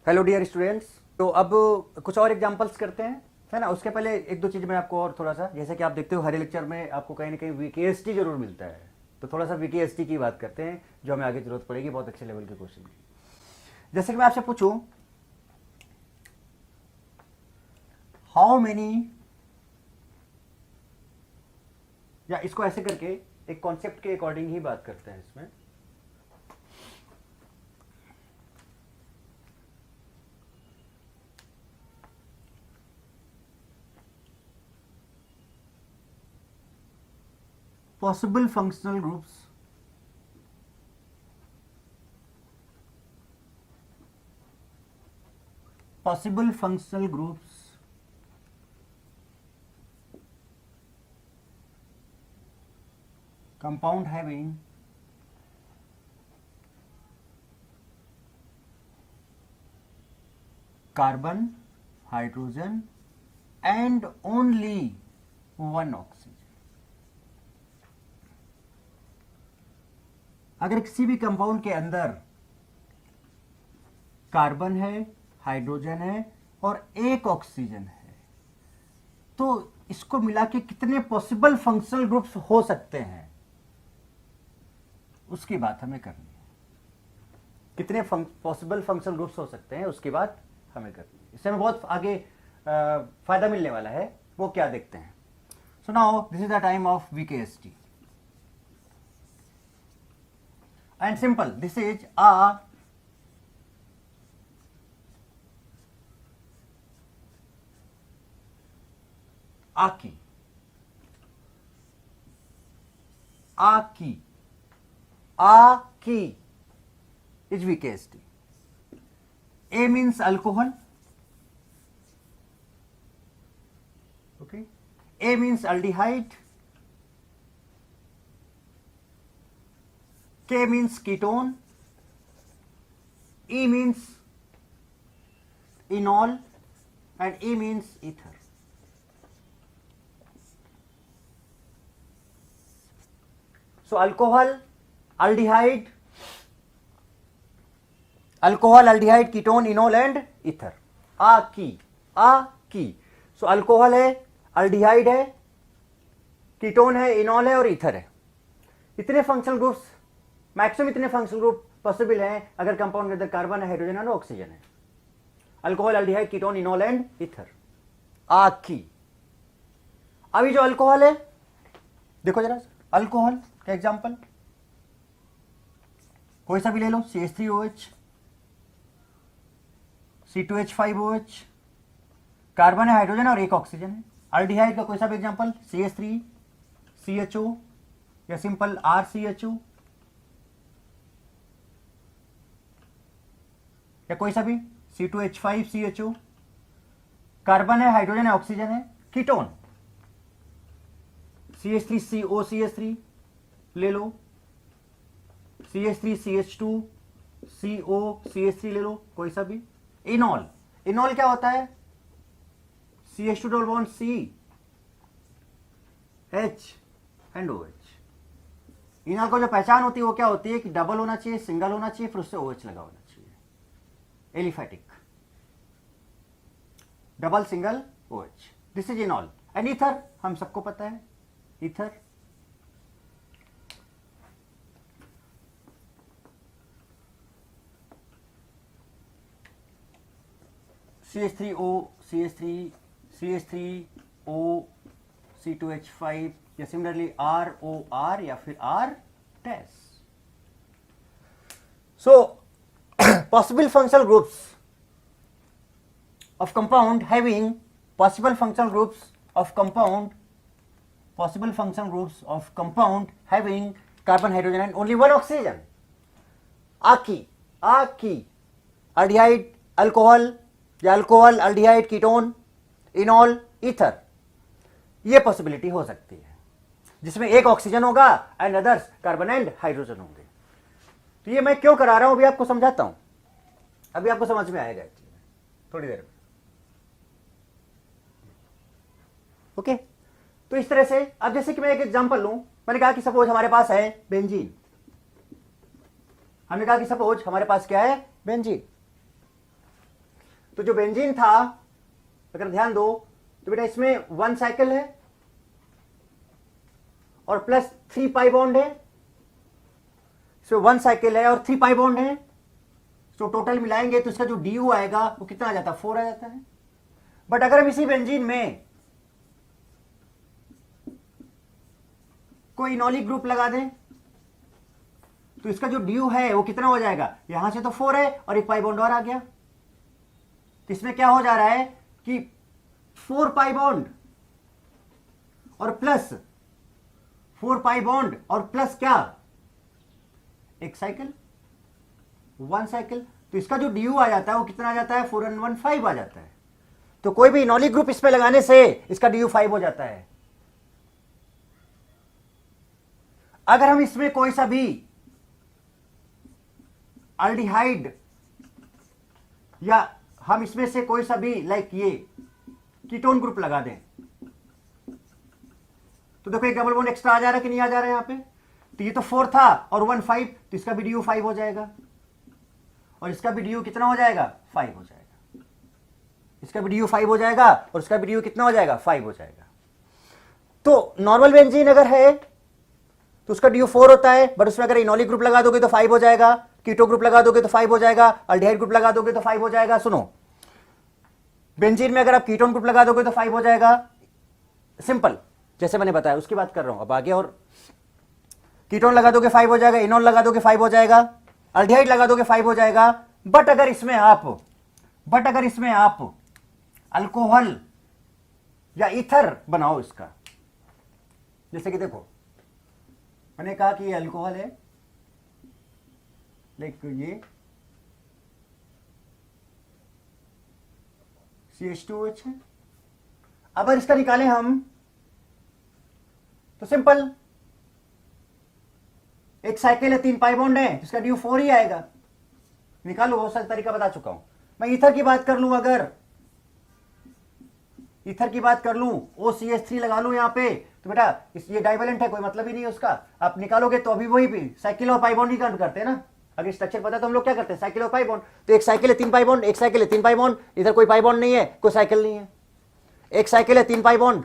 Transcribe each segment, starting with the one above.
Hello dear students. तो अब कुछ और एग्जांपल्स करते हैं, है ना। उसके पहले एक दो चीज़ मैं आपको और थोड़ा सा, जैसे कि आप देखते हो हर लेक्चर में आपको कहीं ना कहीं वीकेएसटी जरूर मिलता है, तो थोड़ा सा वीकेएसटी की बात करते हैं जो हमें आगे जरूरत पड़ेगी बहुत अच्छे लेवल के क्वेश्चन की। जैसे कि मैं आपसे पूछूं, हाउ मेनी, या इसको ऐसे करके एक कॉन्सेप्ट के अकॉर्डिंग ही बात करते हैं इसमें। possible functional groups compound having carbon, hydrogen and only one oxygen। अगर किसी भी कंपाउंड के अंदर कार्बन है, हाइड्रोजन है और एक ऑक्सीजन है, तो इसको मिला के कितने पॉसिबल फंक्शनल ग्रुप्स हो सकते हैं उसकी बात हमें करनी है। कितने पॉसिबल फंक्शनल ग्रुप्स हो सकते हैं उसकी बात हमें करनी है। इससे हमें बहुत आगे फायदा मिलने वाला है, वो क्या देखते हैं। So now this is the time of VKST and simple, this is a key, is VKST. A means alcohol, okay. A means aldehyde, K means ketone, E means enol and E means ether. So alcohol, aldehyde, ketone, enol and ether. A key. So alcohol है, aldehyde है, ketone है, enol है और ether है। इतने functional groups, maximum इतने functional group possible हैं अगर कंपाउंड के अंदर कार्बन है, हाइड्रोजन है और ऑक्सीजन है। Alcohol, aldehyde, ketone, enol and ether. आखी। अभी जो अल्कोहल है, देखो जरा, अल्कोहल का एग्जांपल कोई सा भी ले लो, CH3OH, C2H5OH, कार्बन है, हाइड्रोजन और एक ऑक्सीजन है। एल्डिहाइड का कोई सा भी एग्जांपल, CH3CHO या सिंपल RCHO या कोई सा भी C2H5CHO, कार्बन है, हाइड्रोजन है, ऑक्सीजन है। कीटोन CH3COCH3 ले लो, CH3CH2COCH3 ले लो, कोई सा भी। इनॉल क्या होता है, CH2 double bond C H and OH। इनॉल को जो पहचान होती है वो क्या होती है कि डबल होना चाहिए, सिंगल होना चाहिए, फिर उससे OH लगा होना चाहिए। Aliphatic, double single OH, this is इनॉल। And ether हम सबको पता है, ईथर CH3O C2H5 या सिमिलरली ROR या फिर R taste. So possible functional groups of compound having possible functional groups of compound having carbon, hydrogen and only one oxygen. Aki, aldehyde, alcohol या alcohol, aldehyde, ketone, enol, ether, ये possibility हो सकती है जिसमें एक oxygen होगा and others carbon and hydrogen होंगे। तो ये मैं क्यों करा रहा हूं अभी आपको समझाता हूं, अभी आपको समझ में आएगा थोड़ी देर में। ओके, तो इस तरह से अब जैसे कि मैं एक एग्जांपल लूं, मैंने कहा कि सपोज हमारे पास है बेंजीन, हमने कहा कि सपोज हमारे पास क्या है, बेंजीन। तो जो बेंजीन था, अगर ध्यान दो तो बेटा इसमें 1 साइकिल है और प्लस 3 पाई बॉन्ड है, इसमें 1 साइकिल है और 3 पाई बॉन्ड है, तो टोटल मिलाएंगे तो इसका जो डी आएगा वो कितना आ जाता है, 4 आ जाता है। बट अगर हम इसी बेंजीन में कोई इनोलिक ग्रुप लगा दें तो इसका जो ड्यू है वो कितना हो जाएगा, यहां से तो 4 है और एक पाई बॉन्ड और आ गया, तो इसमें क्या हो जा रहा है कि 4 पाई बॉन्ड और प्लस 4 पाई बॉन्ड और प्लस क्या, एक साइकिल, 1 साइकिल, तो इसका जो ड्यू आ जाता है वो कितना आ जाता है, 4 and 1 5 आ जाता है। तो कोई भी इनोलिक ग्रुप इसमें लगाने से इसका ड्यू 5 हो जाता है। अगर हम इसमें कोई सा भी अल्डिहाइड या हम इसमें से कोई सा भी लाइक ये कीटोन ग्रुप लगा दें तो देखो एक डबल बॉन्ड एक्स्ट्रा आ जा रहा है कि नहीं आ जा रहा है यहां पे, तो ये तो 4 था और 1 5, तो इसका भी ड्यू 5 हो जाएगा और इसका भी ड्यू कितना हो जाएगा, 5 हो जाएगा, इसका भी ड्यू 5 हो जाएगा और इसका भी ड्यू कितना हो जाएगा, 5 हो जाएगा। तो नॉर्मल बेंजीन अगर है तो उसका ड्यू 4 होता है, बट उसमें अगर इनोलिक ग्रुप लगा दोगे तो 5 हो जाएगा, कीटो ग्रुप लगा दोगे तो 5 हो जाएगा, अल्डिहाइड ग्रुप लगा दोगे तो 5 हो जाएगा। सुनो, बेंजीन में अगर आप कीटोन ग्रुप लगा दोगे तो 5 हो जाएगा, सिंपल जैसे मैंने बताया उसकी बात कर रहा हूं। अब आगे, और कीटोन लगा दोगे 5 हो जाएगा, इनोल लगा दोगे 5 हो जाएगा, अल्डिहाइड लगा दोगे 5 हो जाएगा। बट अगर इसमें आप अल्कोहल या ईथर बनाओ इसका, जैसे कि देखो मैंने कहा कि ये अल्कोहल है, लाइक ये CH2OH है। अगर इसका निकालें हम तो सिंपल, एक साइकिल है, 3 पाई बॉन्ड है, इसका ड्यू 4 ही आएगा, निकालो, वो सारा तरीका बता चुका हूं। मैं ईथर की बात कर लूं, अगर ईथर की बात कर लूं, OCH3 लगा लूं यहां पे, तो बेटा ये डाइवेलेंट है, कोई मतलब ही नहीं है उसका, आप निकालोगे तो अभी वही भी साइकिल और पाई बॉन्ड ही काउंट करते हैं ना। अगर स्ट्रक्चर पता तो हम लोग क्या करते हैं, साइकिल और पाई बॉन्ड, तो एक साइकिल है 3 पाई बॉन्ड, एक साइकिल है 3 पाई बॉन्ड, इधर कोई पाई बॉन्ड नहीं है, कोई साइकिल नहीं है, एक साइकिल है 3 पाई बॉन्ड,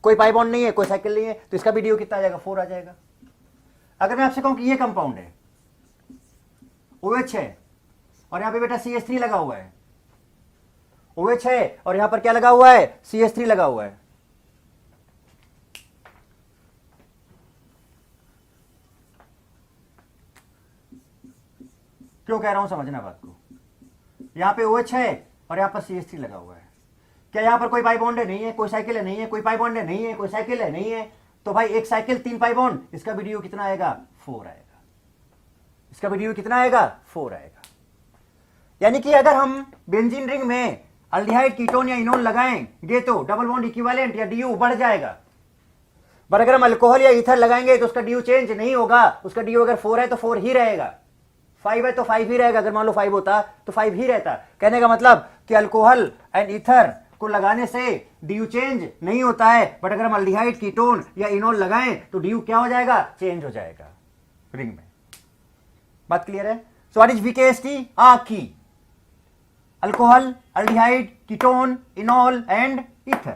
कोई पाई बॉन्ड नहीं है, कोई साइकिल नहीं है, तो इसका भी ड्यू कितना आ जाएगा, 4 आ जाएगा। अगर मैं आपसे कहूं कि ये कंपाउंड है, OH है और यहां पे बेटा CH3 लगा हुआ है, OH है और यहां पर क्या लगा हुआ है, CH3 लगा हुआ है, क्यों कह रहा हूं समझना बात को। यहां पे OH है और यहां पर CH3 लगा हुआ है, क्या यहां पर कोई पाई बॉन्ड है, नहीं है, कोई साइकिल है, नहीं है, कोई पाई बॉन्ड है, नहीं है, कोई साइकिल है, नहीं है, तो भाई एक साइकिल 3 पाई बॉन्ड, इसका भी ड्यू कितना आएगा, 4 आएगा, इसका भी ड्यू कितना आएगा, 4 आएगा। यानी कि अगर हम बेंजीन रिंग में अल्डिहाइड कीटोन या इनोल लगाएंगे तो डबल बॉन्ड इक्विवेलेंट या ड्यू बढ़ जाएगा, पर अगर हम अल्कोहल या ईथर लगाएंगे तो उसका ड्यू चेंज नहीं होगा, उसका ड्यू अगर 4 है तो 4 ही रहेगा, 5 है तो 5 ही रहेगा, अगर मान लो 5 होता तो 5 ही रहता। कहने का मतलब कि अल्कोहल एंड ईथर को लगाने से ड्यू चेंज नहीं होता है, बट अगर हम अल्डिहाइड कीटोन या इनोल लगाएं तो ड्यू क्या हो जाएगा, चेंज हो जाएगा रिंग में। बात क्लियर है? So what is VKST? की alcohol, aldehyde, ketone, enol and ether.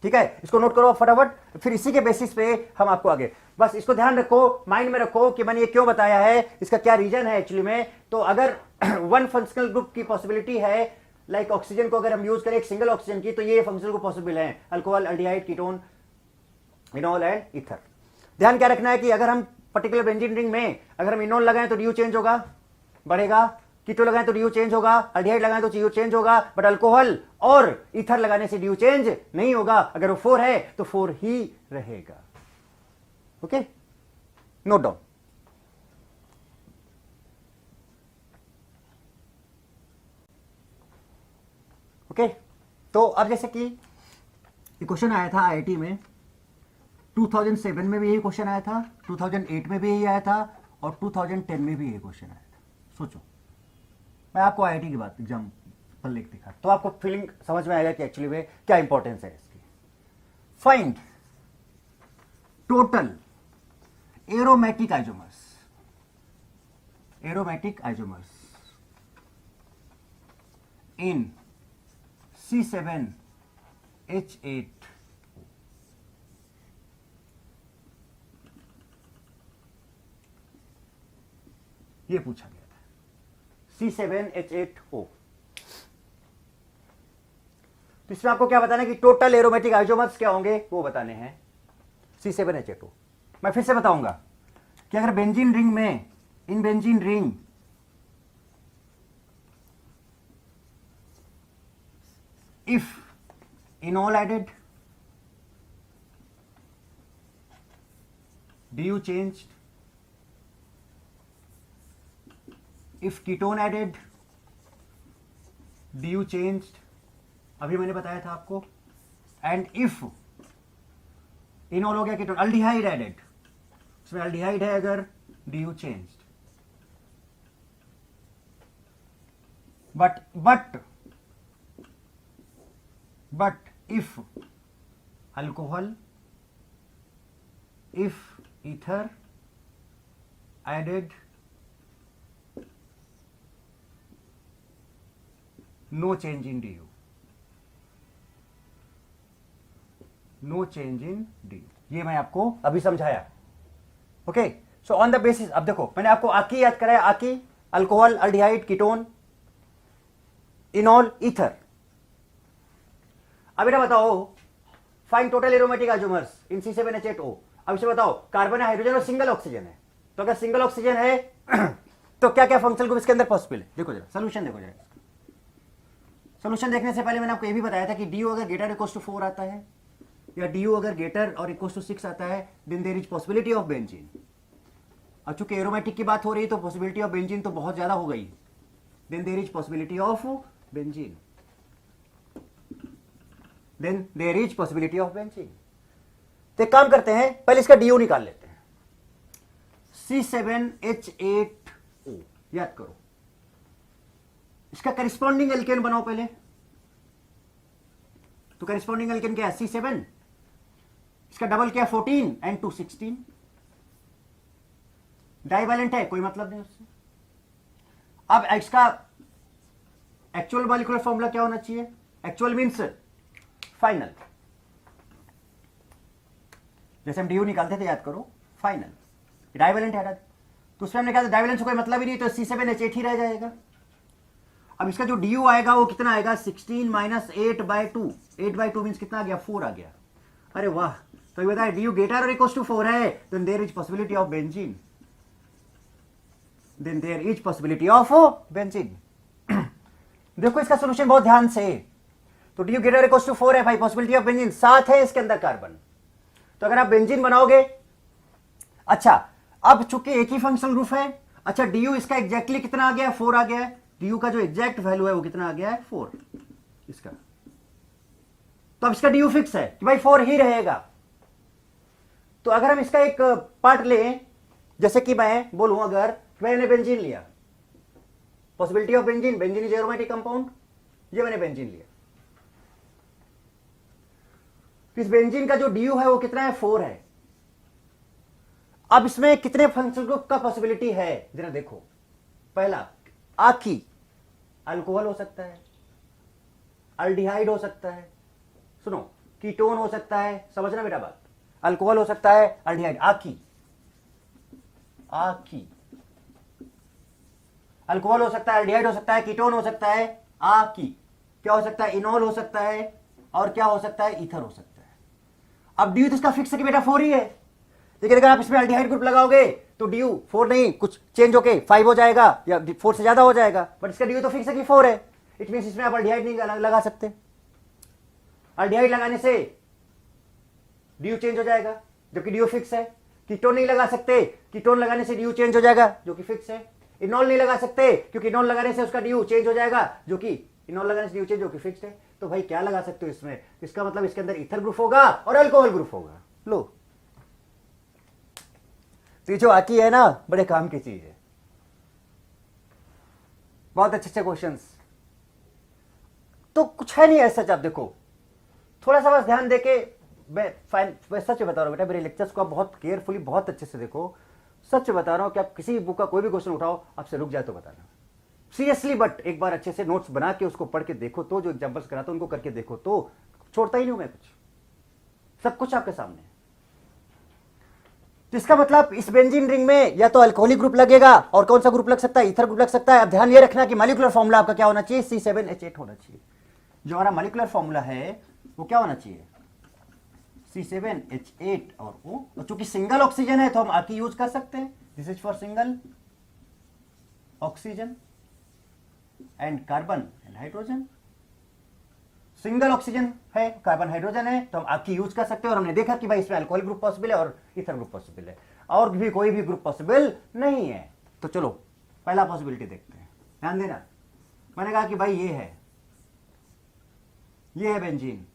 ठीक है, इसको नोट करो फटाफट, फिर इसी के बेसिस पे हम आपको आगे, बस इसको ध्यान रखो, माइंड में रखो कि मैंने ये क्यों बताया है, इसका क्या रीजन है एक्चुअली में। तो अगर 1 फंक्शनल ग्रुप की पॉसिबिलिटी है, लाइक ऑक्सीजन को अगर हम यूज करें एक सिंगल ऑक्सीजन की, तो ये फंक्शनल ग्रुप पॉसिबल है, alcohol, aldehyde, ketone, enol and ether. ध्यान क्या रखना है कि अगर हम पर्टिकुलर बेंजीन रिंग में अगर हम इनोल लगाएं तो ड्यू चेंज होगा, बढ़ेगा, कीटो लगाएं तो ड्यू चेंज होगा, अल्डिहाइड लगाएं तो ड्यू चेंज होगा, बट अल्कोहल और ईथर लगाने से ड्यू चेंज नहीं होगा। अगर वो 4 है तो 4 ही रहेगा। Okay, note down. ओके, तो अब जैसे कि क्वेश्चन आया था IIT में 2007 में भी यही क्वेश्चन आया था, 2008 में भी यही आया था और 2010 में भी यही क्वेश्चन आया था। सोचो, मैं आपको IIT की बात एग्जाम पर लिख दिखा तो आपको फीलिंग समझ में आएगा कि एक्चुअली में क्या इंपॉर्टेंस है इसकी। Find total aromatic isomers, aromatic isomers in C7H8 ये पूछा गया था C7H8O। तो इसमें आपको क्या बताना है कि टोटल एरोमेटिक आइसोमर्स क्या होंगे वो बताने हैं C7H8O। मैं फिर से बताऊंगा कि अगर बेंजीन रिंग में, in benzene ring if enol added, du changed, if ketone added, du changed, अभी मैंने बताया था आपको, एंड इफ इनोल हो गया कीटोन, अल्डिहाइड एडेड, उसमें अल्डिहाइड है अगर, du changed, but if alcohol, if ether added, no change in du, no change in D. ये मैं आपको अभी समझाया। Okay, so on the basis, अब देखो मैंने आपको आकी याद कराया, आकी alcohol, aldehyde, ketone, enol, ether. अब बेटा बताओ find total aromatic isomers in C7H8O। अब इसे बताओ कार्बन है, हाइड्रोजन और सिंगल ऑक्सीजन है। तो अगर सिंगल ऑक्सीजन है तो क्या क्या फंक्शनल ग्रुप इसके अंदर पॉसिबल है? देखो जरा सोल्यूशन देखो जरा। सोल्यूशन देखने से पहले मैंने आपको ये भी बताया था कि डी अगर ग्रेटर इक्वल्स टू 4 आता है या डी अगर ग्रेटर और इक्वल्स टू 6 आता है then there is possibility of benzene. अब चूंकि एरोमेटिक की बात हो रही है तो पॉसिबिलिटी ऑफ बेंजीन तो बहुत ज्यादा हो गई, then there is possibility of benzene, then there is possibility of benzene. तो एक काम करते हैं, पहले इसका डीओ निकाल लेते हैं। C7H8O याद करो, इसका करिस्पॉन्डिंग एल्केन बनाओ पहले। तो करिस्पॉन्डिंग एल्केन क्या है? C7, इसका डबल क्या? 14 and 2 16। डाइवैलेंट है, कोई मतलब नहीं उससे। अब इसका एक्चुअल मॉलिक्यूलर फॉर्मूला क्या होना चाहिए? एक्चुअल मींस फाइनल, जैसे हम डीयू निकालते थे याद करो, फाइनल। डाइवैलेंट है, तो उसमें हमने कहा डाइवैलेंट से कोई मतलब ही नहीं, तो C7H8 ही रह जाएगा। अब इसका जो डीयू आएगा वो कितना आएगा? 16 माइनस 8/2। 8/2 मीन्स कितना आ गया? 4 आ गया। अरे वाह, तो ये बताया डीयू ग्रेटर और इक्वल्स टू 4 है, then there is possibility of benzene, then there is possibility of benzene. देखो इसका सॉल्यूशन बहुत ध्यान से, तो डीयू ग्रेटर इक्वल्स टू 4 है भाई, पॉसिबिलिटी ऑफ बेंजीन 7 है इसके अंदर कार्बन। तो अगर आप बेंजीन बनाओगे, अच्छा अब चूंकि एक ही फंक्शनल ग्रुप है, अच्छा डीयू इसका एग्जैक्टली कितना आ गया? 4 आ गया है। डीयू का जो एग्जैक्ट वैल्यू है वो कितना आ गया है? 4 इसका। तो अब इसका डीयू फिक्स है कि भाई 4 ही रहेगा। तो अगर हम इसका एक पार्ट लें, जैसे कि मैं बोलूं अगर मैंने बेंजीन लिया, possibility of benzene, benzene is aromatic compound, ये मैंने बेंजीन लिया। इस बेंजीन का जो डीयू है वो कितना है? 4 है। अब इसमें कितने फंक्शनल ग्रुप का पॉसिबिलिटी है जरा देखो। पहला आकी अल्कोहल हो सकता है, अल्डिहाइड हो सकता है, सुनो कीटोन हो सकता है, समझना बेटा बात, अल्कोहल हो सकता है, अल्डिहाइड, आकी आकी अल्कोहल हो सकता है, अल्डिहाइड हो सकता है, कीटोन हो सकता है, आकी क्या हो सकता है? इनॉल हो सकता है, और क्या हो सकता है? ईथर हो सकता है। अब ड्यू तो इसका फिक्स है कि बेटा 4 ही है, लेकिन अगर आप इसमें अल्डिहाइड ग्रुप लगाओगे तो ड्यू 4 नहीं, कुछ चेंज होके 5 हो जाएगा या 4 से ज्यादा हो जाएगा, बट इसका ड्यू तो फिक्स है कि 4 है। इट मींस इसमें आप अल्डिहाइड नहीं लगा सकते। अल्डिहाइड लगाने से ड्यू चेंज हो जाएगा जो कि ड्यू फिक्स है। कीटोन नहीं लगा सकते, कीटोन लगाने से ड्यू चेंज हो जाएगा जो कि फिक्स है। इनॉल नहीं लगा सकते क्योंकि इनॉल लगाने से उसका ड्यू चेंज हो जाएगा जो कि इनॉल लगाने से ड्यू चेंज जो कि फिक्स्ड है। तो भाई क्या लगा सकते हो इसमें? इसका मतलब इसके अंदर ईथर ग्रुप होगा और अल्कोहल ग्रुप होगा। लो, तो जो आकी है ना, बड़े काम की चीज है, बहुत अच्छे क्वेश्चंस। तो कुछ है नहीं ऐसा। आप देखो थोड़ा सा बस ध्यान देके, मैं सच बता रहा हूं बेटा, मेरे लेक्चर्स को आप बहुत केयरफुली बहुत अच्छे से देखो। सच बता रहा हूं कि आप किसी बुक का कोई भी क्वेश्चन उठाओ, आपसे रुक जाए तो बताना, सीरियसली, बट एक बार अच्छे से नोट्स बना के उसको पढ़ के देखो तो, जो एग्जांपल्स कराता हूं उनको करके देखो तो, छोड़ता ही नहीं हूं मैं कुछ, सब कुछ आपके सामने है। तो इसका मतलब इस बेंजीन रिंग में या तो अल्कोहलिक ग्रुप लगेगा, और कौन सा ग्रुप लग सकता है, ईथर ग्रुप लग सकता है। अब ध्यान ये रखना कि मॉलिक्यूलर फॉर्मूला आपका क्या होना चाहिए, C7H8 होना चाहिए। जो हमारा मॉलिक्यूलर फॉर्मूला है वो क्या होना चाहिए, C7H8 और O। चूंकि सिंगल ऑक्सीजन है तो हम आकी यूज कर सकते हैं, this is for single oxygen and carbon and hydrogen. Single oxygen है, कार्बन हाइड्रोजन है, तो हम आकी यूज कर सकते हैं। और हमने देखा कि भाई इसमें अल्कोहल ग्रुप पॉसिबल है और ईथर ग्रुप पॉसिबल है, और भी कोई भी ग्रुप पॉसिबल नहीं है। तो चलो पहला पॉसिबिलिटी देखते हैं, ध्यान देना। मैंने कहा कि भाई ये है बेंजीन,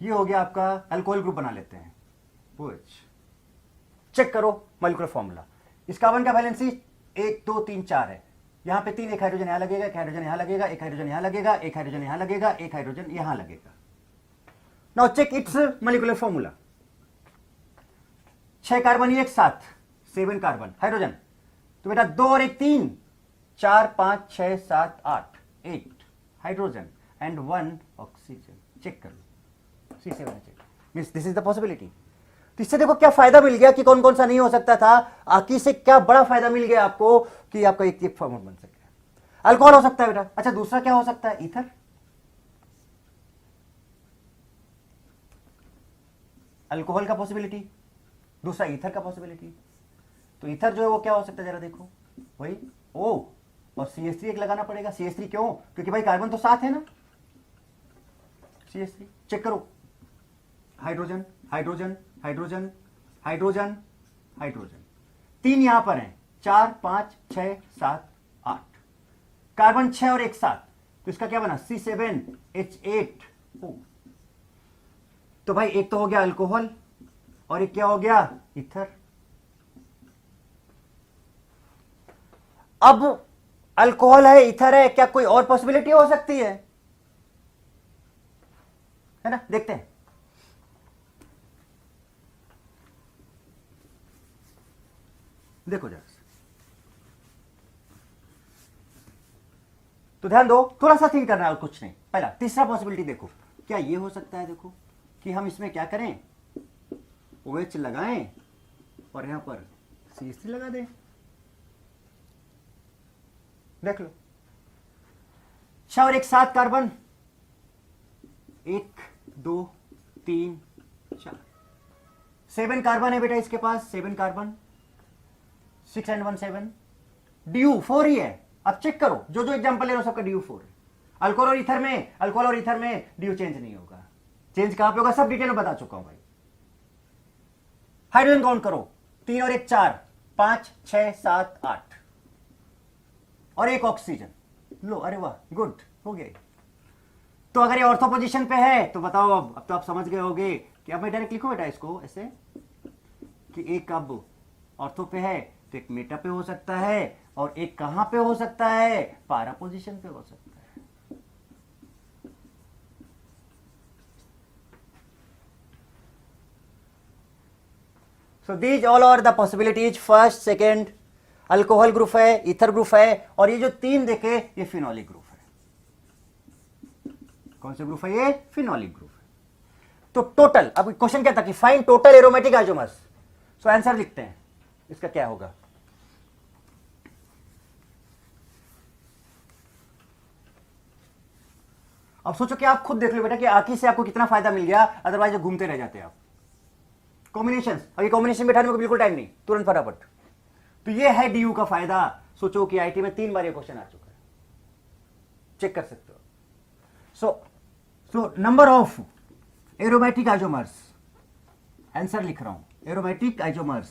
ये हो गया आपका अल्कोहल ग्रुप, बना लेते हैं OH। चेक करो मॉलिक्यूलर फॉर्मूला। इस कार्बन का वैलेंसी 1 2 3 4 है, यहां पे 3, एक हाइड्रोजन यहां लगेगा, एक हाइड्रोजन यहां लगेगा, एक हाइड्रोजन यहां लगेगा, एक हाइड्रोजन यहां लगेगा, एक हाइड्रोजन यहां लगेगा। Now check its molecular formula. 6 carbon एक साथ, 7 कार्बन हाइड्रोजन, तो बेटा 2 और 1 3, 4 5 6 7 8 8 हाइड्रोजन एंड 1 ऑक्सीजन। चेक करो C7H8 means this is the possibility. तो इससे देखो क्या फायदा मिल गया कि कौन कौन सा नहीं हो सकता था। आकी से क्या बड़ा फायदा मिल गया आपको कि आपका एक फॉर्मूला बन सके। अल्कोहल हो सकता है बेटा। अच्छा दूसरा क्या हो सकता है, ईथर। अल्कोहल का पॉसिबिलिटी, दूसरा ईथर का पॉसिबिलिटी। तो ईथर जो है वो क्या हो सकता है, जरा देखो वही O और CH3 एक लगाना पड़ेगा। CH3 क्यों, क्योंकि भाई कार्बन तो साथ है ना, CH3। चेक करो, hydrogen hydrogen hydrogen hydrogen hydrogen, 3 यहां पर हैं, 4 5 6 7 8 कार्बन 6 और 1 7, तो इसका क्या बना C7H8O। तो भाई एक तो हो गया अल्कोहल और एक क्या हो गया, ईथर। अब अल्कोहल है, ईथर है, क्या कोई और पॉसिबिलिटी हो सकती है ना, देखते हैं। देखो जरा, तो ध्यान दो, थोड़ा सा थिंक करना है और कुछ नहीं। पहला तीसरा पॉसिबिलिटी देखो, क्या ये हो सकता है, देखो कि हम इसमें क्या करें, OH लगाएं और यहां पर CH3 लगा दें। देख लो, 6 और 1 7 कार्बन, 1 2 3 4, 7 कार्बन है बेटा इसके पास, 7 कार्बन, 6 and 1 7, DU 4 ही है। अब चेक करो, जो जो एग्जांपल ले रहा हूं सबका DU 4 है। अल्कोहल और ईथर में DU चेंज नहीं होगा। चेंज कहां पे होगा, सब डिटेल में बता चुका हूं भाई। हाइड्रोजन काउंट करो, 3 और 1 4, 5 6 7 8 और 1 ऑक्सीजन। लो, अरे वाह, गुड हो गया। तो अगर ये ऑर्थो पोजीशन पे है तो बताओ, अब तो आप समझ गए होंगे कि अब मैं डायरेक्ट लिखूं बेटा इसको ऐसे कि एक अब ऑर्थो पे है तो एक मेटा पे हो सकता है, और एक कहां पे हो सकता है, पारा पोजीशन पे हो सकता है। So these all are the possibilities. First second alcohol group है, ईथर ग्रुप है, और ये जो 3 देखे ये फिनोलिक ग्रुप है। कौन से ग्रुप है ये, फिनोलिक ग्रुप है। तो टोटल, अब क्वेश्चन क्या था कि find total aromatic isomers. So answer लिखते हैं, इसका क्या होगा, अब सोचो कि आप खुद देख लो बेटा कि आकी से आपको कितना फायदा मिल गया, अदरवाइज घूमते रह जाते आप। कॉम्बिनेशन, अभी कॉम्बिनेशन बैठाने को बिल्कुल टाइम नहीं, तुरंत फटाफट। तो ये है DU का फायदा। सोचो कि IIT में 3 बार ये क्वेश्चन आ चुका है, चेक कर सकते हो। So number of aromatic isomers, answer लिख रहा हूं, एरोमेटिक आइसोमर्स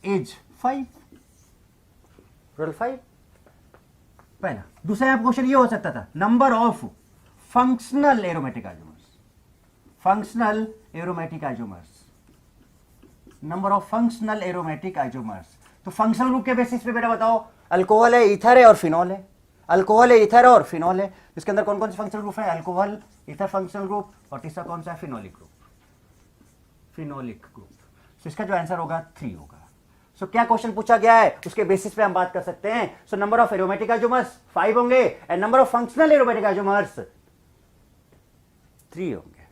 एज 5, टोटल 5 पहला। दूसरा क्वेश्चन ये हो सकता था, number of functional aromatic isomers, functional aromatic isomers, number of functional aromatic isomers. तो फंक्शनल ग्रुप के बेसिस पे बेटा बताओ, अल्कोहल है, ईथर है और फिनॉल है। अल्कोहल है, ईथर है और फिनॉल है। इसके अंदर कौन कौन से फंक्शनल ग्रुप है, अल्कोहल, ईथर फंक्शनल ग्रुप, और तीसरा कौन सा है, फिनोलिक ग्रुप, फिनोलिक ग्रुप। सो इसका जो आंसर होगा 3 होगा। सो क्या क्वेश्चन पूछा गया है उसके बेसिस पे हम बात कर सकते हैं। So number of aromatic isomers 5 होंगे and number of functional aromatic isomers 3 होंगे।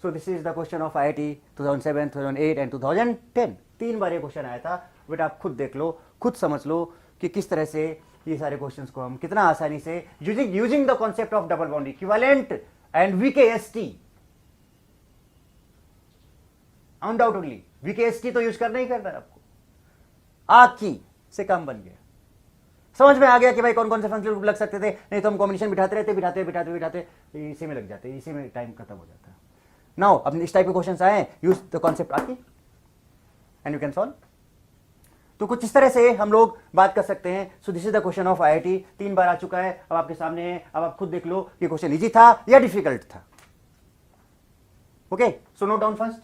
सो this is the question of IIT 2007, 2008 and 2010। 3 बार ये क्वेश्चन आया था। बट आप खुद देख लो, खुद समझ लो कि किस तरह से ये सारे क्वेश्चंस को हम कितना आसानी से using the concept of double bond equivalent and VKST। Undoubtedly VKST तो यूज करना ही करना है आपको। आ की से काम बन गया। समझ में आ गया कि भाई कौन कौन से फंक्शन ग्रुप लग सकते थे। नहीं तो हम कॉम्बिनेशन बिठाते इसी में लग जाते, इसी में टाइम खत्म हो जाता है। नाउ अब इस टाइप के क्वेश्चंस आए, यूज द कॉन्सेप्ट आकी एंड यू कैन सॉल्व। तो कुछ इस तरह से हम लोग बात कर सकते हैं। सो this is the question of IIT। 3 बार आ चुका है, अब आपके सामने है। अब आप खुद देख लो कि क्वेश्चन इजी था या डिफिकल्ट था। Okay, so note down first.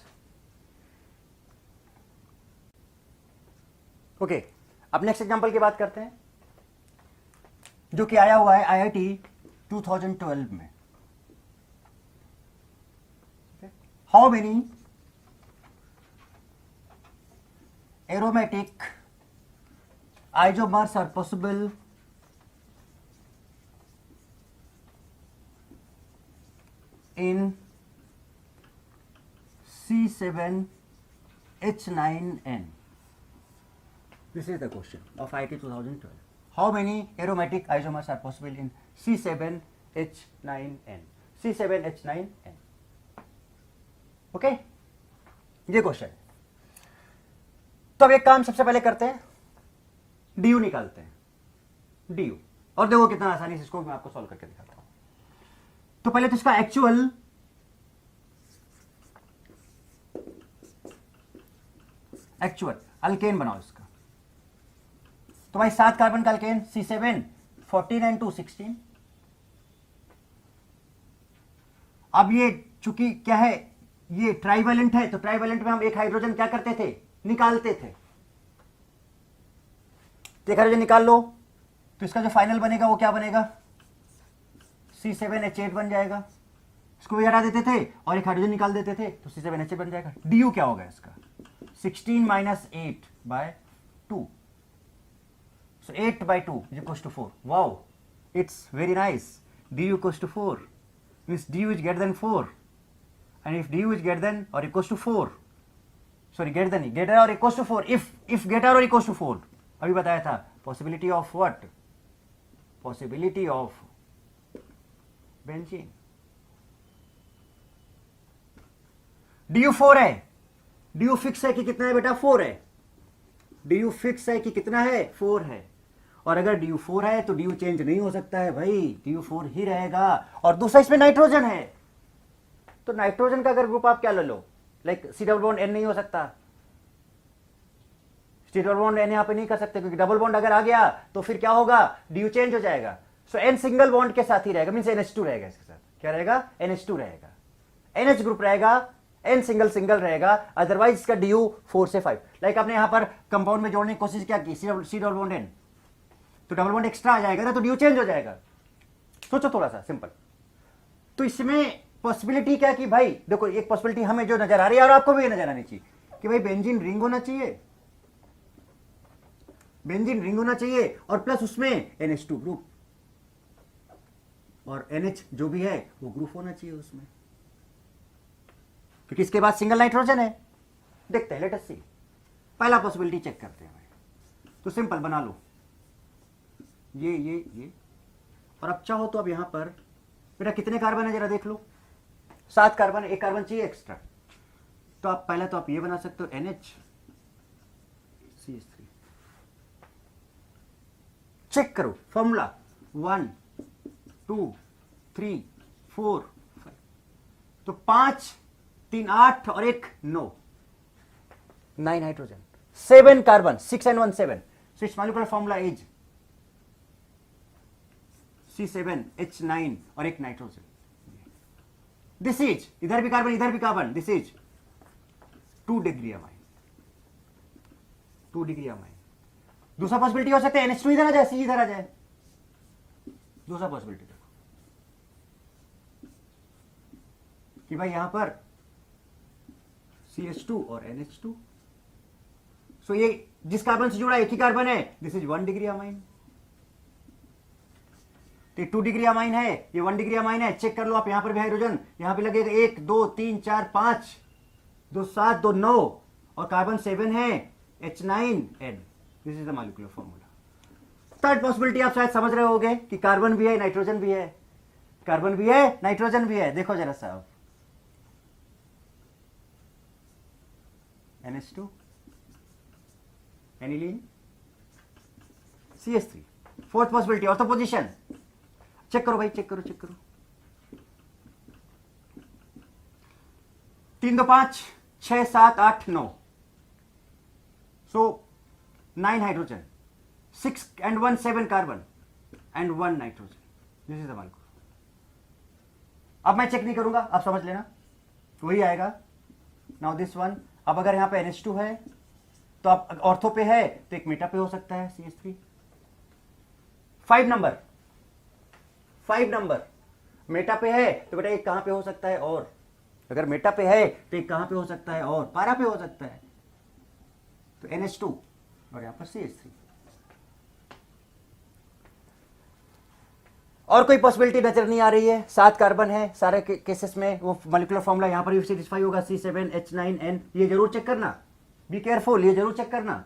Okay, अब नेक्स्ट एग्जांपल की बात करते हैं जो कि आया हुआ है IIT 2012 में। How many aromatic isomers are possible in C7H9N? This is the question of IIT 2012. How many aromatic isomers are possible in C7H9N? C7H9N. Okay, ये क्वेश्चन। तो अब एक काम सबसे पहले करते हैं, DU निकालते हैं। DU, और देखो कितना आसानी से इसको मैं आपको सॉल्व करके दिखाता हूं। तो पहले तो इसका एक्चुअल अल्केन बनाओ इसका। तो भाई 7 कार्बन का अल्केन C7, 14 and 2 16। अब ये चूंकि क्या है, ये ट्राइवेलेंट है, तो ट्राइवेलेंट में हम एक हाइड्रोजन क्या करते थे, निकालते थे। एक हाइड्रोजन निकाल लो तो इसका जो फाइनल बनेगा वो क्या बनेगा, C7H8 बन जाएगा। इसको भी हटा देते थे और एक हाइड्रोजन निकाल देते थे तो C7H8 बन जाएगा। DU क्या होगा इसका, 16 - 8/2। So 8/2 is equals to 4. Wow, it's very nice. DU equals to 4 means DU is greater than 4. And if DU is greater than or equals to 4, sorry, greater or equals to 4, if greater or equals to 4, अभी बताया था, possibility of what, possibility of benzene। DU 4 है, DU fix है कि कितना है बेटा, 4 है। DU फिक्स है कि कितना है, 4 है। और अगर DU 4 है तो DU चेंज नहीं हो सकता है भाई, DU 4 ही रहेगा। और दूसरा इसमें नाइट्रोजन है, तो नाइट्रोजन का अगर ग्रुप आप क्या ले लो, like C double bond N नहीं हो सकता, C डबल बॉन्ड N यहां पे नहीं कर सकते, क्योंकि डबल बॉन्ड अगर आ गया तो फिर क्या होगा, DU चेंज हो जाएगा। सो N सिंगल बॉन्ड के साथ ही रहेगा, मींस NH2 रहेगा। इसके साथ क्या रहेगा, NH2 रहेगा, NH ग्रुप रहेगा, N सिंगल रहेगा। अदरवाइज इसका DU 4 से 5। लाइक आपने यहां पर कंपाउंड में जोड़ने की कोशिश क्या की, C डबल बॉन्ड N, तो डबल बॉन्ड एक्स्ट्रा आ जाएगा ना, तो DU चेंज हो जाएगा। सोचो थोड़ा सा सिंपल। तो इसमें पॉसिबिलिटी क्या कि भाई देखो, एक पॉसिबिलिटी हमें जो नजर आ रही है और आपको भी नजर आनी चाहिए कि भाई बेंजीन रिंग होना चाहिए, बेंजीन रिंग होना चाहिए, और प्लस उसमें NH2 ग्रुप और NH जो भी है वो ग्रुप होना चाहिए उसमें, क्योंकि इसके बाद सिंगल नाइट्रोजन है। देखते हैं, लेट अस सी। पहला पॉसिबिलिटी चेक करते हैं भाई। तो सिंपल बना लो ये, और अब चाहो तो अब यहां पर बेटा कितने कार्बन है जरा देख लो, 7 कार्बन, एक कार्बन चाहिए एक्स्ट्रा। तो आप पहले तो आप ये बना सकते हो NHCH3। चेक करो फॉर्मूला 1 2 3 4 5। तो 5 3 8 और 1 9 hydrogen, 7 carbon, 6 and 1 7। So it's molecular formula is C7H9 और 1 नाइट्रोजन। दिस इज, इधर भी carbon, this is 2 degree amine, 2 degree amine. दूसरा पॉसिबिलिटी हो सकता है NH2 इधर आ जाए, C इधर आ जाए। दूसरा पॉसिबिलिटी देखो कि भाई यहां पर CH2 और NH2। सो ये जिस कार्बन से जुड़ा एक ही कार्बन है, दिस इज 1 डिग्री अमाइन। तो 2 डिग्री अमाइन है, ये 1 डिग्री अमाइन है। चेक कर लो आप, यहां पर भी हाइड्रोजन, यहां पे लगेगा 1 2 3 4 5, 2 7 2 9 और कार्बन 7 है H9N। This is the molecular formula. Third possibility आप शायद समझ रहे होगे कि कार्बन भी है नाइट्रोजन भी है, कार्बन भी है नाइट्रोजन भी है। देखो जरा साहब, NH2 aniline CH3। Fourth possibility ortho position, check करो भाई, चेक करो चेक करो। 3 2 5 6 7 8 9, सो 9 hydrogen, 6 and 1 7 carbon and 1 nitrogen. This is the molecule. अब मैं चेक नहीं करूंगा, आप समझ लेना वही आएगा। नाउ दिस वन, अब अगर यहां पे NH2 है तो आप ऑर्थो पे है तो एक मेटा पे हो सकता है CH3। 5 नंबर मेटा पे है तो बेटा एक कहां पे हो सकता है, और अगर मेटा पे है तो एक कहां पे हो सकता है, और पारा पे हो सकता है। तो NH2 और यहां पर CH3। और कोई पॉसिबिलिटी नजर नहीं आ रही है। 7 कार्बन है सारे केसेस में, वो मॉलिक्यूलर फॉर्मूला यहां पर भी सेटिस्फाई होगा, C7H9N। ये जरूर चेक करना, बी केयरफुल, ये जरूर चेक करना।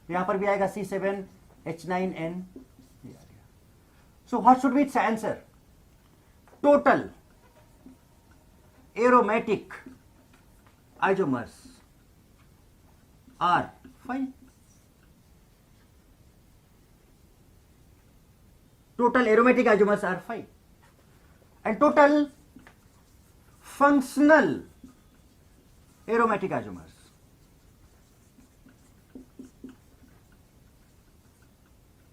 यहां पर भी आएगा C7H9N। So what should be its answer? Total aromatic isomers are 5। Total aromatic isomers are 5 and total functional aromatic isomers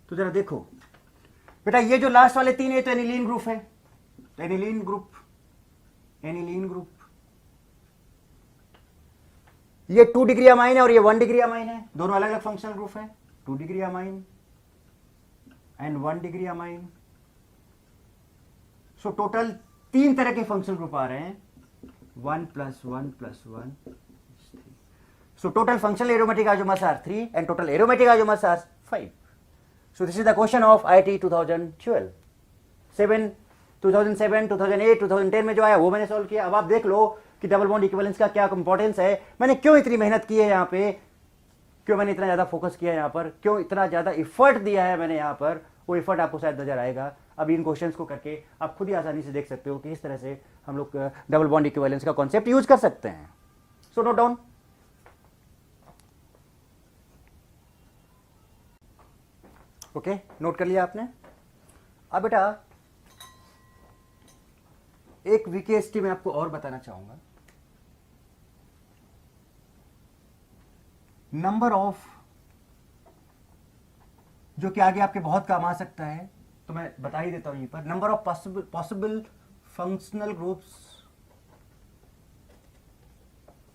तो जरा देखो बेटा, ये जो लास्ट वाले 3 है तो एनिलीन ग्रुप है, तो एनिलीन ग्रुप ये 2 डिग्री अमाइन है और ये 1 डिग्री अमाइन है, दोनों अलग अलग फंक्शनल ग्रुप है। 2 degree amine and 1 degree amine. So total 3 तरह के फंक्शनल ग्रुप आ रहे हैं, 1 + 1 + 1 3। So total functional aromatic isomers are 3 and total aromatic isomers are 5। So this is the question of IIT 2012। 2007 2008 2010 में जो आया वो मैंने सॉल्व किया। अब आप देख लो कि डबल बॉन्ड इक्विवेलेंस का क्या इंपॉर्टेंस है, मैंने क्यों इतनी मेहनत की है यहाँ पे, क्यों मैंने इतना ज्यादा फोकस किया है यहाँ पर, क्यों इतना ज्यादा इफर्ट दिया है मैंने यहाँ पर। वो इफर्ट आपको शायद नजर आएगा। अब इन क्वेश्चंस को करके आप खुद ही आसानी से देख सकते हो कि इस तरह से हम लोग डबल बॉन्ड इक्विवेलेंस का कॉन्सेप्ट यूज कर सकते हैं। So note down. Okay, note कर लिया आपने। अब बेटा एक VKST में आपको और बताना चाहूंगा, नंबर ऑफ, जो कि आगे आपके बहुत काम आ सकता है, तो मैं बता ही देता हूं यहीं पर। Number of possible functional groups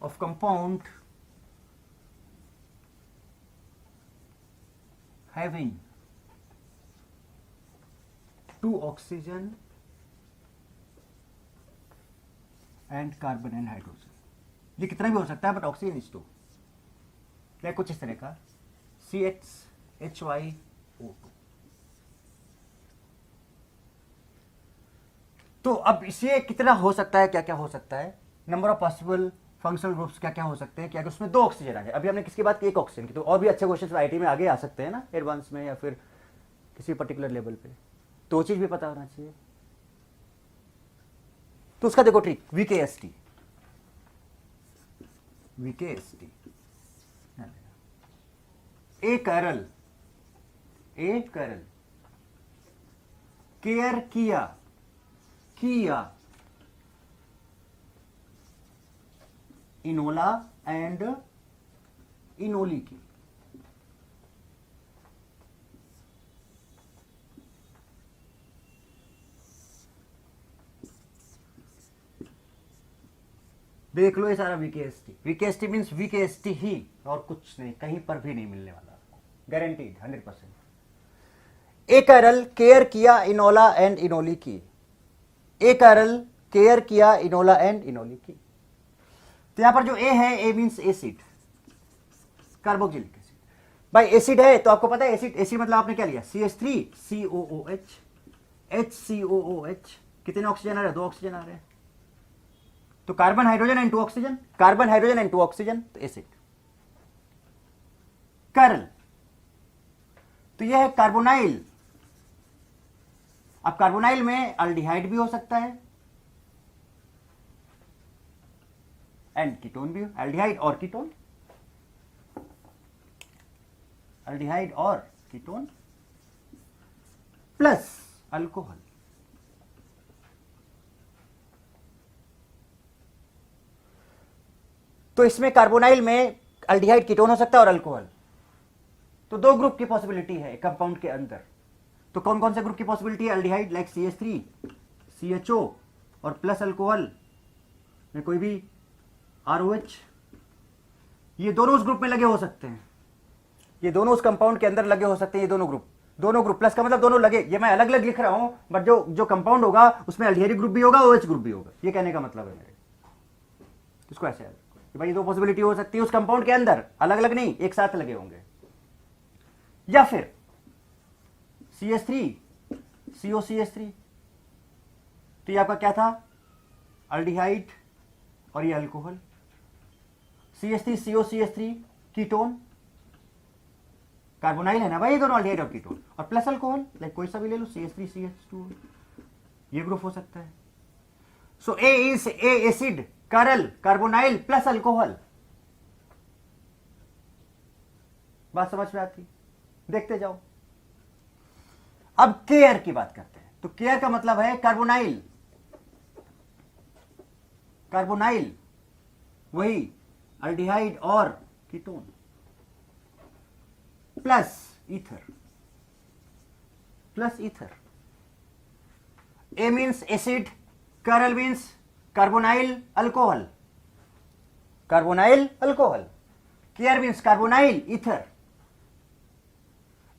of compound having 2 oxygen and carbon and hydrogen. ये कितना भी हो सकता है, बट ऑक्सीजन इज 2। या कुछ इस तरह का CHHYO2। तो अब इसे कितना हो सकता है, क्या क्या हो सकता है, number of possible functional groups क्या क्या हो सकते हैं, क्या उसमें 2 ऑक्सीजन आ गए। अभी हमने किसकी बात की, 1 ऑक्सीजन की। तो और भी अच्छे क्वेश्चन IIT में आगे आ सकते हैं ना, एडवांस में या फिर किसी पर्टिकुलर लेवल पे, तो वो चीज भी पता होना चाहिए। तो उसका देखो ट्रिक, VKST एक करल केयर किया इनोला एंड इनोली की। देख लो ये सारा VKST मीन्स VKST ही, और कुछ नहीं, कहीं पर भी नहीं मिलने वाला, गारंटीड 100%। एक एरल केयर किया इनोला एंड इनोली की, एक एरल केयर किया इनोला एंड इनोली की। तो यहां पर जो ए है, ए मीन्स एसिड, कार्बोक्सिलिक एसिड। भाई एसिड है तो आपको पता है एसिड, एसिड मतलब आपने क्या लिया, CH3 COOH HCOOH, कितने ऑक्सीजन आ रहे हैं, 2 ऑक्सीजन आ रहे हैं, तो carbon hydrogen and 2 oxygen, carbon hydrogen and 2 oxygen, तो एसिड। कर्ल, तो यह है कार्बोनाइल। अब कार्बोनाइल में अल्डिहाइड भी हो सकता है एंड कीटोन भी, अल्डिहाइड और कीटोन, अल्डिहाइड और कीटोन प्लस अल्कोहल। तो इसमें कार्बोनाइल में अल्डिहाइड कीटोन हो सकता है और अल्कोहल। तो 2 ग्रुप की पॉसिबिलिटी है कंपाउंड के अंदर। तो कौन कौन से ग्रुप की पॉसिबिलिटी है, अल्डिहाइड लाइक CH3 CHO और प्लस अल्कोहल में कोई भी ROH, ये दोनों उस ग्रुप में लगे हो सकते हैं, ये दोनों उस कंपाउंड के अंदर लगे हो सकते हैं, ये दोनों ग्रुप प्लस का मतलब दोनों लगे, ये मैं अलग अलग लिख रहा हूं बट जो कंपाउंड होगा उसमें अल्डिहाइड ग्रुप भी होगा, OH ग्रुप भी होगा, ये कहने का मतलब है मेरे। इसको ऐसे कि भाई 2 पॉसिबिलिटी हो सकती है उस कंपाउंड के अंदर, अलग अलग नहीं, एक साथ लगे होंगे। या फिर CH3 COCH3, तो ये आपका क्या था, अल्डिहाइड और ये alcohol, CH3 COCH3 ketone, carbonyl है ना भाई, ये दोनों अल्डिहाइड और कीटोन, और प्लस अल्कोहल लाइक कोई सा भी ले लो, CH3 CH2, ये ग्रुप हो सकता है। सो ए इज ए एसिड, करल, कार्बोनाइल प्लस अल्कोहल। बात समझ में आती, देखते जाओ। अब केयर की बात करते हैं, तो केयर का मतलब है कार्बोनाइल, कार्बोनाइल वही अल्डिहाइड और ketone plus ether, plus ether. A means acid, करल means carbonyl alcohol, carbonyl alcohol, care means carbonyl ether.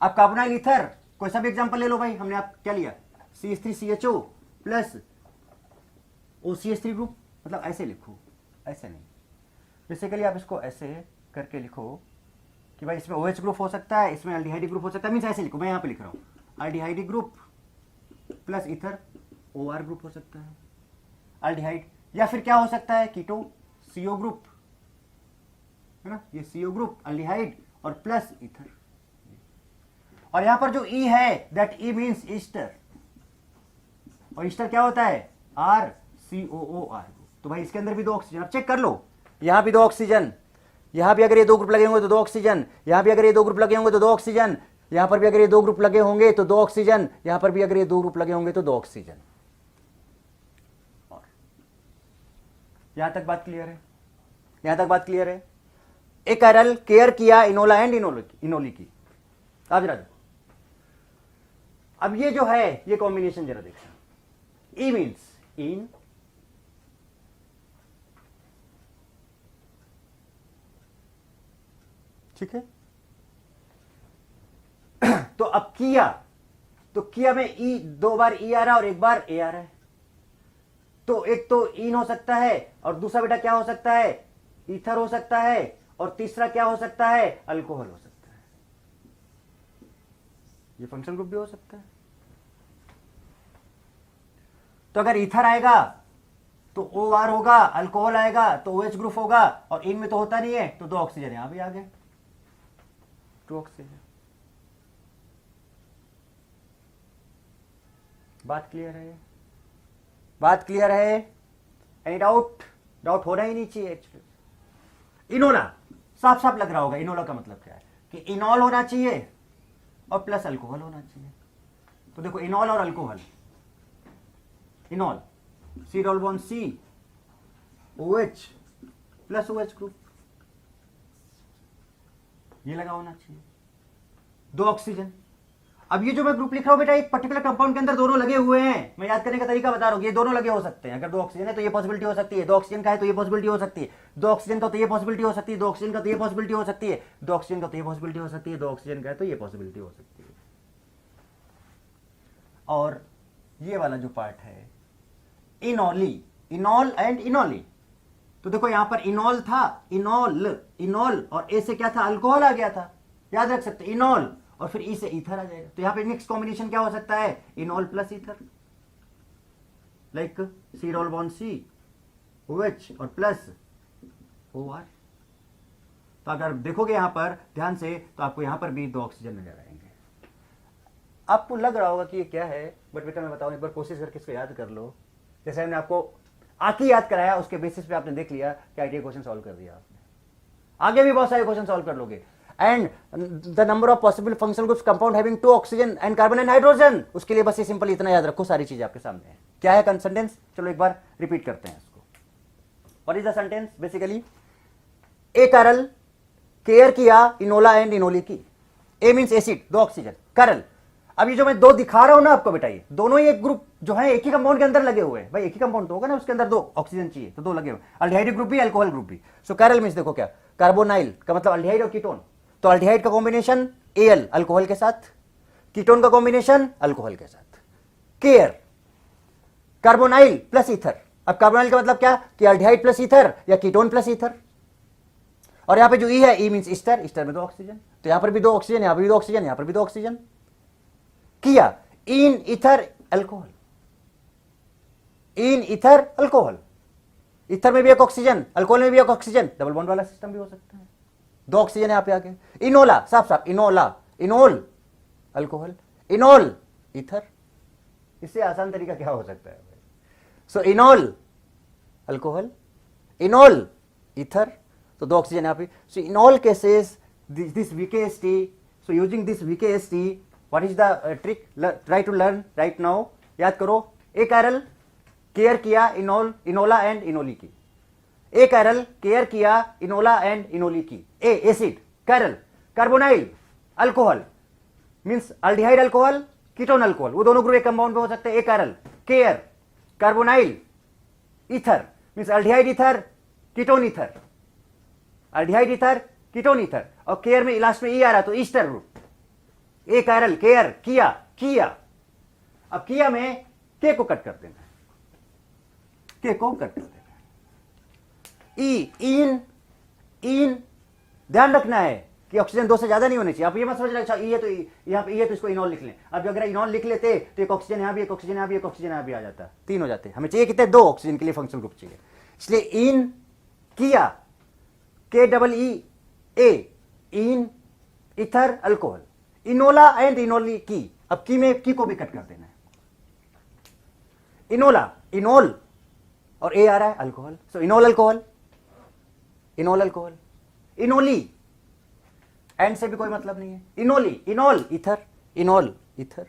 अब कार्बोनाइल ईथर कोई सा भी एग्जांपल ले लो भाई, हमने आप क्या लिया, CH3 CHO plus OCH3 group, मतलब ऐसे लिखो, ऐसे नहीं, बेसिकली आप इसको ऐसे करके लिखो कि भाई इसमें OH ग्रुप हो सकता है, इसमें अल्डिहाइड ग्रुप हो सकता है, मीन्स ऐसे लिखो, मैं यहां पे लिख रहा हूं aldehyde group plus ether, OR group हो सकता है अल्डिहाइड, या फिर क्या हो सकता है, कीटो CO ग्रुप है ना, ये CO ग्रुप अल्डिहाइड और प्लस ईथर। और यहां पर जो E है दैट E मीन्स ईस्टर, और ईस्टर क्या होता है, RCOOR। तो भाई इसके अंदर भी 2 ऑक्सीजन, आप चेक कर लो, यहां भी 2 ऑक्सीजन, यहां भी अगर ये 2 ग्रुप लगे होंगे तो 2 ऑक्सीजन, यहां भी अगर ये 2 ग्रुप लगे होंगे तो 2 ऑक्सीजन, यहां पर भी अगर ये 2 ग्रुप लगे होंगे तो 2 ऑक्सीजन, यहां पर भी अगर ये 2 ग्रुप लगे होंगे तो 2 ऑक्सीजन। और यहां तक बात क्लियर है, यहां तक बात क्लियर है। एक करल केयर किया इनोला एंड इनोली की। अब जरा अब ये जो है ये कॉम्बिनेशन जरा देखना, ई मीन्स इन, ठीक है। तो अब किया, तो किया में ई 2 बार ई आ रहा है और 1 बार ए आ रहा है, तो एक तो इन हो सकता है और दूसरा बेटा क्या हो सकता है, ईथर हो सकता है, और तीसरा क्या हो सकता है, अल्कोहल हो सकता है, ये फंक्शनल ग्रुप भी हो सकता है। तो अगर ईथर आएगा तो OR होगा, अल्कोहल आएगा तो OH ग्रुप होगा, और इन में तो होता नहीं है तो 2 ऑक्सीजन यहां भी आ गए, 2 ऑक्सीजन। बात क्लियर है, बात क्लियर है, एनी डाउट, डाउट होना ही नहीं चाहिए एक्चुअली। इनोला साफ साफ लग रहा होगा, इनोला का मतलब क्या है कि इनॉल होना चाहिए और प्लस अल्कोहल होना चाहिए। तो देखो इनॉल और alcohol, इनॉल C double bond C OH plus OH group, ये लगा होना चाहिए, 2 ऑक्सीजन। अब ये जो मैं ग्रुप लिख रहा हूं बेटा, एक पर्टिकुलर कंपाउंड के अंदर दोनों लगे हुए हैं, मैं याद करने का तरीका बता रहा हूं, ये दोनों लगे हो सकते हैं। अगर 2 ऑक्सीजन है तो ये पॉसिबिलिटी हो सकती है, 2 ऑक्सीजन का है तो ये पॉसिबिलिटी हो सकती है, 2 ऑक्सीजन का तो ये पॉसिबिलिटी हो सकती है, 2 ऑक्सीजन का तो ये पॉसिबिलिटी हो सकती है, 2 ऑक्सीजन का तो ये पॉसिबिलिटी हो सकती है, 2 ऑक्सीजन का है तो ये पॉसिबिलिटी हो सकती है। और ये वाला जो पार्ट है इनॉली, इनॉल एंड इनॉली, तो देखो यहां पर इनॉल था, इनॉल और ए से क्या था, अल्कोहल आ गया था, याद रख सकते इनॉल, और फिर ई से ईथर आ जाएगा। तो यहां पे नेक्स्ट कॉम्बिनेशन क्या हो सकता है, enol plus ether, like C double bond C OH और प्लस OR। तो अगर देखोगे यहां पर ध्यान से तो आपको यहां पर भी 2 ऑक्सीजन नजर आएंगे। आपको लग रहा होगा कि ये क्या है, बट बेटा मैं बताऊं, एक बार कोशिश करके इसको याद कर लो। जैसे हमने आपको आकी याद कराया, उसके बेसिस पे आपने देख लिया कि आईटीआई क्वेश्चन सॉल्व कर दिया आपने। आगे भी बहुत सारे क्वेश्चन सॉल्व कर लोगे। And the number of possible functional groups compound having 2 oxygen and carbon and hydrogen, उसके लिए बस ये सिंपल इतना याद रखो, सारी चीजें आपके सामने है। क्या है सेंटेंस, चलो एक बार रिपीट करते हैं इसको। What is the sentence, basically a कारल केयर किया इनोला एंड इनोली की। ए मींस एसिड, 2 ऑक्सीजन, कारल। अभी जो मैं 2 दिखा रहा हूं ना आपको बेटा, ये दोनों ही एक ग्रुप जो है एक ही कंपाउंड के अंदर लगे हुए हैं। भाई एक ही कंपाउंड तो होगा ना, उसके अंदर 2 ऑक्सीजन चाहिए, तो 2 लगे हुए, अल्डिहाइड ग्रुप भी, अल्कोहल ग्रुप भी। सो कारल मींस देखो क्या, कार्बोनाइल का मतलब अल्डिहाइड और कीटोन। तो अल्डिहाइड का कॉम्बिनेशन Al अल्कोहल के साथ, कीटोन का कॉम्बिनेशन अल्कोहल के साथ। Care carbonyl plus ether. अब कार्बोनाइल का मतलब क्या, कि अल्डिहाइड प्लस ईथर या कीटोन प्लस ईथर। और यहां पे जो ई है, ई मींस ईस्टर, ईस्टर में 2 ऑक्सीजन, तो यहां पर भी 2 ऑक्सीजन, यहां पर भी 2 ऑक्सीजन, यहां पर भी 2 ऑक्सीजन। किया इन ईथर अल्कोहल, इन ईथर अल्कोहल, ईथर में भी 1 ऑक्सीजन, अल्कोहल में भी 1 ऑक्सीजन, डबल बॉन्ड वाला सिस्टम भी हो सकता है। 2 ऑक्सीजन यहां पे आके, इनोला साफ साफ, इनोला, इनोल अल्कोहल, इनोल ईथर। इससे आसान तरीका क्या हो सकता है, so enol alcohol, enol ether, तो 2 ऑक्सीजन यहां पे। So in all cases this VKST, so using this VKST, what is the trick, try to learn right now. याद करो, ए कारल केयर किया इनोल, इनोला एंड इनोली की। ए कारल केयर किया इनोला एंड इनोली की। ए एसिड, कारल carbonyl, alcohol means aldehyde alcohol, ketone alcohol, वो दोनों ग्रुप एक कंपाउंड पे हो सकते हैं। ए कारल care carbonyl, ether means aldehyde ether, ketone ether, aldehyde ether, ketone ether, और केयर में लास्ट में ई आ रहा तो ईस्टर ग्रुप। ए कारल केयर किया, किया, अब किया में के को कट कर देना है, के को कट कर देना है। ई इन ध्यान रखना है कि ऑक्सीजन 2 से ज्यादा नहीं होनी चाहिए। आप ये मत समझना अच्छा ई है तो यहां पे ई है तो इसको इनॉल लिख लें। अब अगर इनॉल लिख लेते तो 1 ऑक्सीजन यहां भी, 1 ऑक्सीजन यहां भी, 1 ऑक्सीजन यहां भी आ जाता, 3 हो जाते। हमें चाहिए कितने, 2 ऑक्सीजन के लिए फंक्शनल ग्रुप चाहिए, इसलिए इन किया, KEE, इन ईथर अल्कोहल, इनोला एंड इनोली की। अब की में की को भी कट कर देना है, इनोला, इनोल और ए आ रहा है alcohol, so enol alcohol, enol alcohol, इनोली एंड से भी कोई मतलब नहीं है, इनोली, enol ether, enol ether.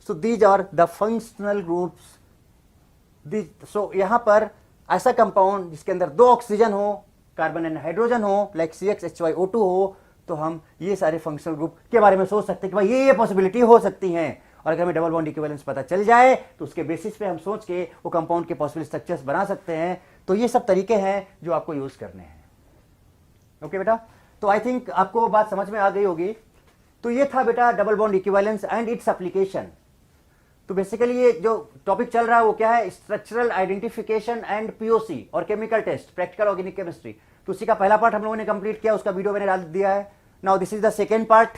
So these are the functional groups. So यहां पर ऐसा कंपाउंड जिसके अंदर 2 ऑक्सीजन हो, कार्बन एंड हाइड्रोजन हो, लाइक CHHYO2 हो, तो हम ये सारे फंक्शनल ग्रुप के बारे में सोच सकते हैं कि भाई ये पॉसिबिलिटी हो सकती है। और अगर हमें डबल बॉन्ड इक्विवेलेंस पता चल जाए तो उसके बेसिस पे हम सोच के वो कंपाउंड के पॉसिबल स्ट्रक्चर्स बना सकते हैं। तो ये सब तरीके हैं जो आपको यूज करने हैं। ओके बेटा, तो आई थिंक आपको बात समझ में आ गई होगी। तो ये था बेटा double bond equivalence and its application. तो बेसिकली ये जो टॉपिक चल रहा है वो क्या है, स्ट्रक्चरल आइडेंटिफिकेशन एंड POC और chemical test, practical organic chemistry. तो उसी का पहला पार्ट हम लोगों ने कंप्लीट किया, उसका वीडियो मैंने डाल दिया है। Now this is the second part,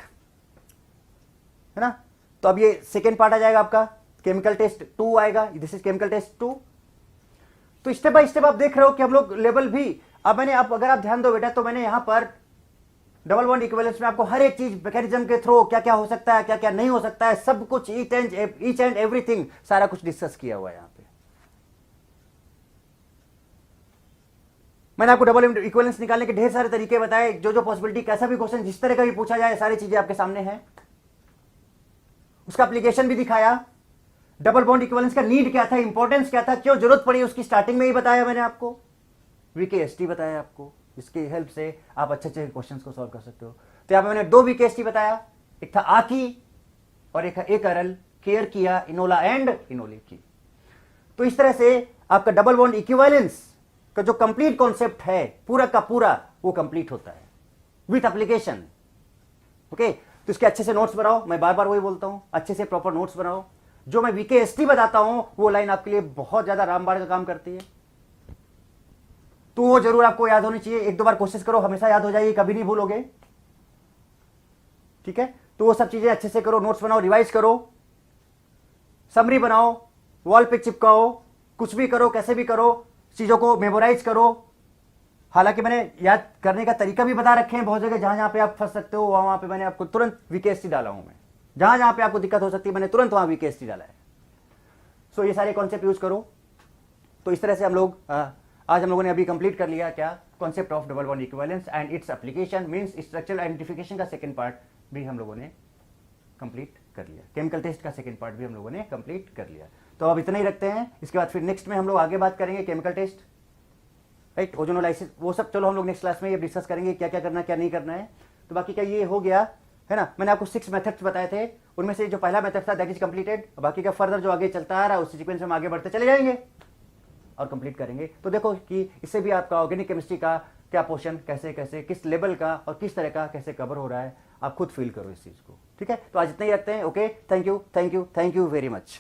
है ना। तो अब ये सेकेंड पार्ट आ जाएगा आपका, केमिकल टेस्ट 2 आएगा, दिस इज केमिकल टेस्ट 2। तो स्टेप बाय स्टेप आप देख रहे हो कि हम लोग लेवल भी, अब मैंने आप अगर आप ध्यान दो बेटा, तो मैंने यहां पर डबल बॉन्ड इक्विवेलेंस में आपको हर एक चीज मैकेनिज्म के थ्रू क्या क्या हो सकता है, क्या क्या नहीं हो सकता है, सब कुछ ईच एंड एवरीथिंग सारा कुछ डिस्कस किया हुआ है यहां पे। मैंने आपको डबल इक्विवेलेंस निकालने के ढेर सारे तरीके बताए, जो जो पॉसिबिलिटी, कैसा भी क्वेश्चन जिस तरह का भी पूछा जाए, सारी चीजें आपके सामने हैं। उसका एप्लीकेशन भी दिखाया, डबल बॉन्ड इक्विवेलेंस का नीड क्या था, इंपॉर्टेंस क्या था, क्यों जरूरत पड़ी, उसकी स्टार्टिंग में ही बताया मैंने आपको, VKST बताया आपको, इसकी हेल्प से आप अच्छे अच्छे क्वेश्चंस को सॉल्व कर सकते हो। तो यहां पे मैंने 2 VKST बताया, एक था आकी और एक था ए कारल केयर किया इनोला एंड इनोली की। तो इस तरह से आपका डबल बॉन्ड इक्विवेलेंस का जो कंप्लीट कॉन्सेप्ट है पूरा का पूरा वो कंप्लीट होता है विथ एप्लीकेशन। ओके, तो इसके अच्छे से नोट्स बनाओ, मैं बार बार वही बोलता हूं, अच्छे से प्रॉपर नोट्स बनाओ। जो मैं VKST बताता हूं वो लाइन आपके लिए बहुत ज्यादा रामबाण का काम करती है। तो वो जरूर आपको याद होनी चाहिए। एक दो बार कोशिश करो, हमेशा याद हो जाएगी, कभी नहीं भूलोगे। ठीक है, तो वो सब चीजें अच्छे से करो, नोट्स बनाओ, रिवाइज करो, समरी बनाओ, वॉल पे चिपकाओ, कुछ भी करो, कैसे भी करो, चीजों को मेमोराइज करो। हालांकि मैंने याद करने का तरीका भी बता रखे हैं बहुत जगह, जहां जहां पे आप फंस सकते हो वहां पे मैंने आपको तुरंत वीकेएसटी डाला हूं। मैं जहां जहां पे आपको दिक्कत हो सकती है मैंने तुरंत वहां वीकेएसटी डाला है। सो ये सारे कॉन्सेप्ट यूज करो। तो इस तरह से हम लोग आज हम लोगों ने अभी कंप्लीट कर लिया क्या, concept of double bond equivalence and its application, means structural identification का सेकंड पार्ट भी हम लोगों ने कंप्लीट कर लिया। केमिकल टेस्ट का सेकंड पार्ट भी हम लोगों ने कंप्लीट कर लिया। तो अब इतना ही रखते हैं, इसके बाद फिर नेक्स्ट में हम लोग आगे बात करेंगे केमिकल टेस्ट, राइट, ओजोनोलाइसिस, वो सब चलो हम लोग नेक्स्ट क्लास में ये डिस्कस करेंगे क्या क्या करना है क्या नहीं करना है। तो बाकी का ये हो गया है ना। मैंने आपको 6 मेथड्स बताए थे, उनमें से जो पहला मेथड था दैट इज कंप्लीटेड। बाकी का फर्दर जो आगे चलता आ रहा है उस सीक्वेंस में हम आगे बढ़ते चले जाएंगे और कंप्लीट करेंगे। तो देखो कि इससे भी आपका ऑर्गेनिक केमिस्ट्री का क्या पोर्शन कैसे कैसे किस लेवल का और किस तरह का कैसे कवर हो रहा है, आप खुद फील करो इस चीज को। ठीक है, तो आज इतना ही रखते हैं। Okay, thank you very much.